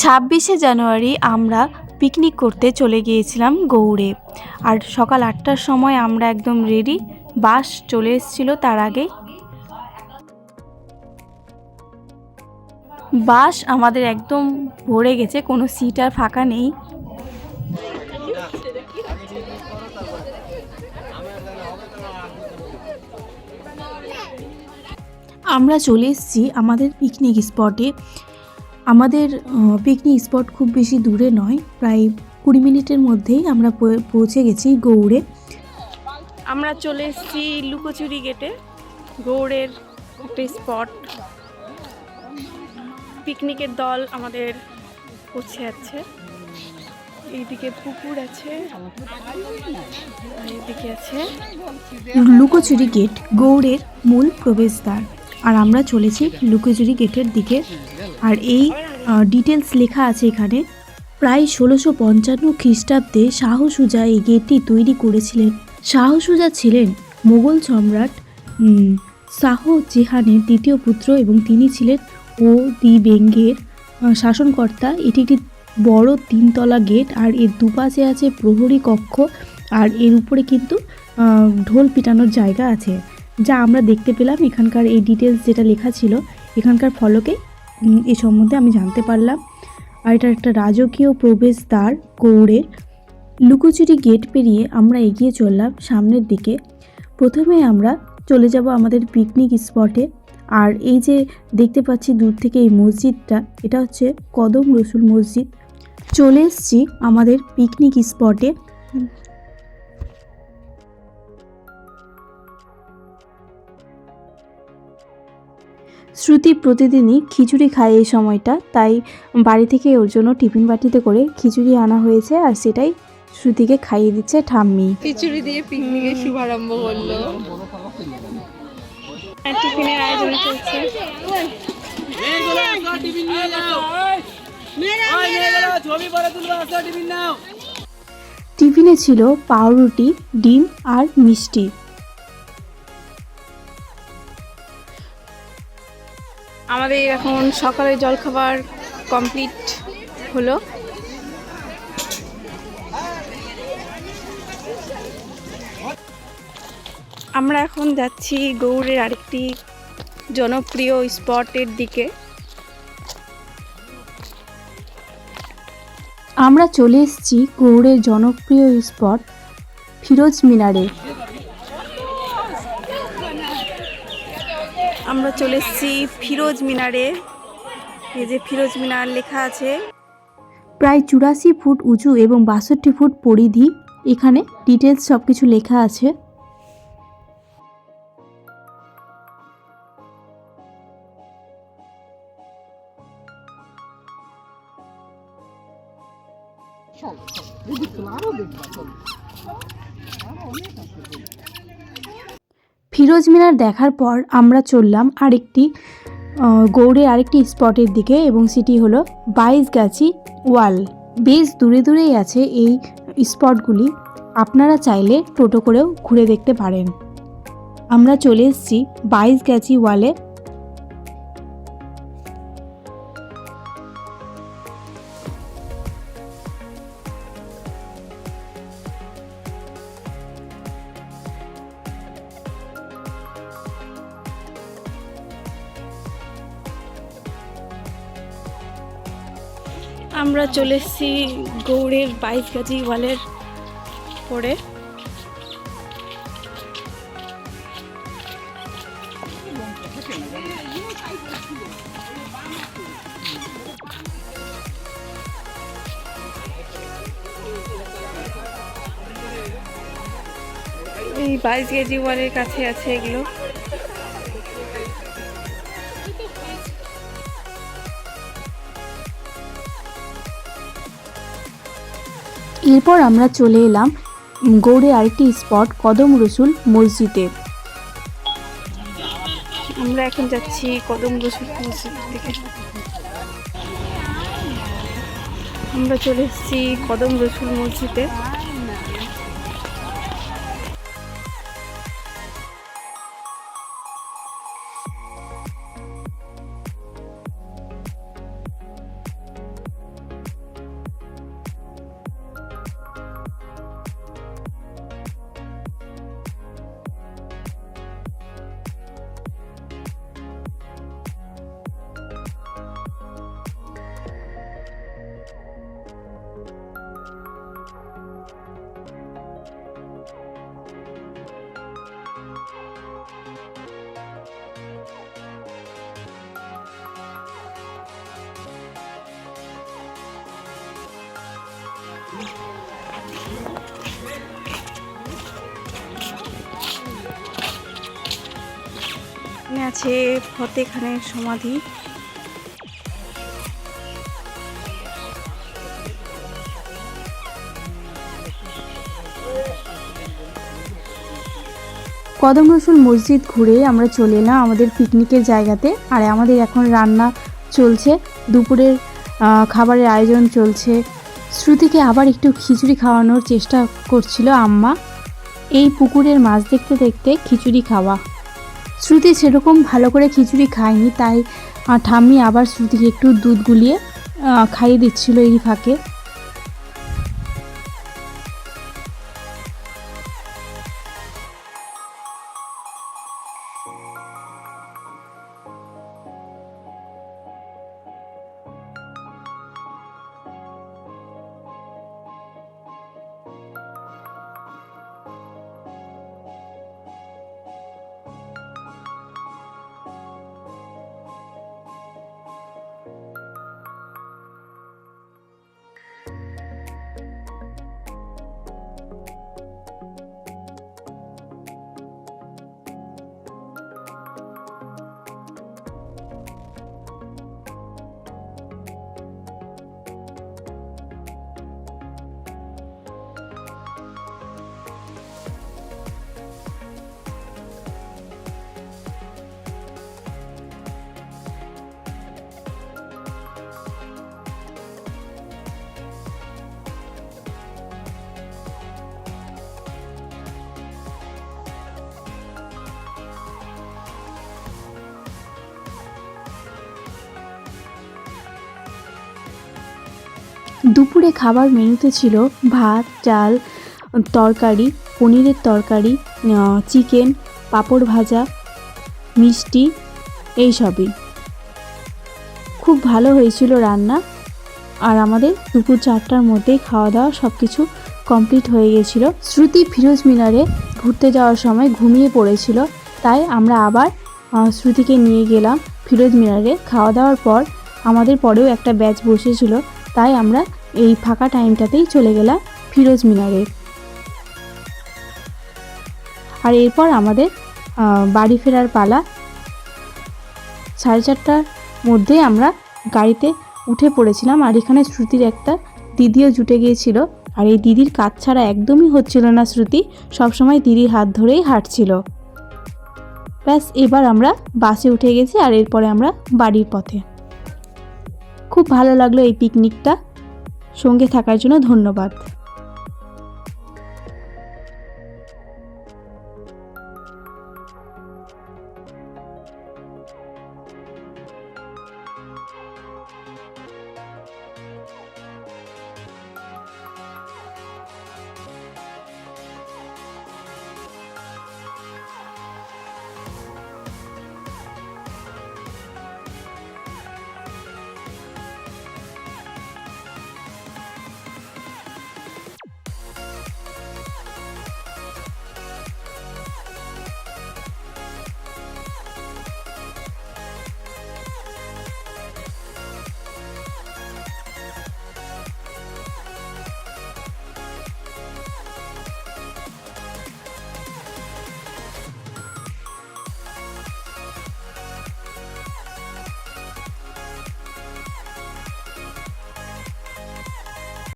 26শে জানুয়ারি আমরা পিকনিক করতে চলে গিয়েছিলাম গৌড়ে। আর সকাল 8টার সময় আমরা একদম রেডি, বাস চলে এসেছিল তার আগেই। বাস আমাদের একদম ভরে গেছে, কোনো সিট আর ফাঁকা নেই। আমরা চলে এসেছি আমাদের পিকনিক স্পটে। আমাদের পিকনিক স্পট খুব বেশি দূরে নয়, প্রায় 20 মিনিটের মধ্যেই আমরা পৌঁছে গেছি গৌড়ে। আমরা চলে এসেছি লুকোচুরি গেটে, গৌড়ের একটা স্পট। পিকনিকের দল আমাদের পৌঁছে যাচ্ছে। এইদিকে পুকুর আছে, এইদিকে আছে লুকোচুরি গেট, গৌড়ের মূল প্রবেশদ্বার। আর আমরা চলেছি লুকোচুরি গেটের দিকে। আর এই ডিটেলস লেখা আছে এখানে। প্রায় 1655 খ্রিস্টাব্দে শাহ সুজা এই গেটটি তৈরি করেছিলেন। শাহ সুজা ছিলেন মোগল সম্রাট শাহ জেহানের দ্বিতীয় পুত্র এবং তিনি ছিলেন ও দি বেঙ্গের শাসনকর্তা। এটি একটি বড় 3তলা গেট, আর এর দুপাশে আছে প্রহরী কক্ষ, আর এর উপরে কিন্তু ঢোল পিটানোর জায়গা আছে, যা আমরা দেখতে পেলাম। এখানকার এই ডিটেলস যেটা লেখা ছিল এখানকার ফলকে এ সম্বন্ধে আমি জানতে পারলাম। আর এটা একটা রাজকীয় প্রবেশদ্বার গৌড়ের। লুকোচুরি গেট পেরিয়ে আমরা এগিয়ে চললাম সামনের দিকে। প্রথমে আমরা চলে যাব আমাদের পিকনিক স্পটে। আর এই যে দেখতে পাচ্ছি দূর থেকে এই মসজিদটা, এটা হচ্ছে কদম রসুল মসজিদ। চলে এসেছি আমাদের পিকনিক স্পটে। শ্রুতি প্রতিদিনই খিচুড়ি খায় এই সময়টা, তাই বাড়ি থেকে ওর জন্য টিফিন বাটিতে করে খিচুড়ি আনা হয়েছে, আর সেটাই শ্রুতিকে খাইয়ে দিচ্ছে ঠাম্মি। খিচুড়ি দিয়ে পিকনিকের শুভারম্ভ করলো। টিফিনের আয়োজন চলছে। টিফিনে ছিল পাউরুটি, ডিম আর মিষ্টি। আমাদের এখন সকালের জলখাবার কমপ্লিট হলো। আমরা এখন যাচ্ছি গৌড়ের আরেকটি জনপ্রিয় স্পটের দিকে। আমরা চলে এসেছি গৌড়ের জনপ্রিয় স্পট ফিরোজ মিনারে। আমরা চলে এসেছি ফিরোজ মিনারে। এই যে ফিরোজ মিনার লেখা আছে। প্রায় 84 ফুট উঁচু এবং 62 ফুট পরিধি। এখানে ডিটেলস সব কিছু লেখা আছে। ফিরোজ মিনার দেখার পর আমরা চললাম আরেকটি গৌড়ের আরেকটি স্পটের দিকে, এবং সেটি হলো 22গাছি ওয়াল। বেশ দূরে দূরেই আছে এই স্পটগুলি, আপনারা চাইলে টোটো করেও ঘুরে দেখতে পারেন। আমরা চলে এসেছি 22গাছি ওয়ালে। আমরা চলে এসেছি গৌড়ের 22গাছি ওয়ালের পরে। এই 22গাছি ওয়ালের কাছে আছে এগুলো। এরপর আমরা চলে এলাম গৌড়ের আরেকটি স্পট কদম রসুল মসজিদে। আমরা এখন যাচ্ছি কদম রসুল মসজিদ থেকে। আমরা চলে এসেছি কদম রসুল মসজিদে। এখানে আছে ফতেহ খানের সমাধি। কদম রসুল মসজিদ ঘুরে আমরা চলে এলাম আমাদের পিকনিকের জায়গাতে। আর আমাদের এখন রান্না চলছে, দুপুরের খাবারের আয়োজন চলছে। শ্রুতিকে আবার একটু খিচুড়ি খাওয়ানোর চেষ্টা করছিল আম্মা। এই পুকুরের মাছ দেখতে দেখতে খিচুড়ি খাওয়া। শ্রুতি সেরকম ভালো করে খিচুড়ি খায়নি, তাই ঠাম্মি আবার শ্রুতিকে একটু দুধ গুলিয়ে খাইয়ে দিচ্ছিল এই ফাঁকে। দুপুরে খাবার মেনুতে ছিল ভাত, ডাল, তরকারি, পনিরের তরকারি, চিকেন, পাঁপড় ভাজা, মিষ্টি, এইসবই। খুব ভালো হয়েছিল রান্না। আর আমাদের দুপুর 4টার মধ্যেই খাওয়া দাওয়া সব কিছু কমপ্লিট হয়ে গেছিলো। শ্রুতি ফিরোজ মিনারে ঘুরতে যাওয়ার সময় ঘুমিয়ে পড়েছিল, তাই আমরা আবার শ্রুতিকে নিয়ে গেলাম ফিরোজ মিনারে। খাওয়া দাওয়ার পর আমাদের পরেও একটা ব্যাচ বসেছিল, তাই আমরা এই ফাঁকা টাইমটাতেই চলে গেলাম ফিরোজ মিনারে। আর এরপর আমাদের বাড়ি ফেরার পালা। 4:30টার মধ্যে আমরা গাড়িতে উঠে পড়েছিলাম। আর এখানে শ্রুতির একটা দিদিও জুটে গিয়েছিল। আর এই দিদির কাজ ছাড়া একদমই হচ্ছিল না শ্রুতি, সবসময় দিদির হাত ধরেই হাঁটছিল। ব্যাস, এবার আমরা বাসে উঠে গেছি আর এরপরে আমরা বাড়ির পথে। খুব ভালো লাগলো এই পিকনিকটা। সঙ্গে থাকার জন্য ধন্যবাদ।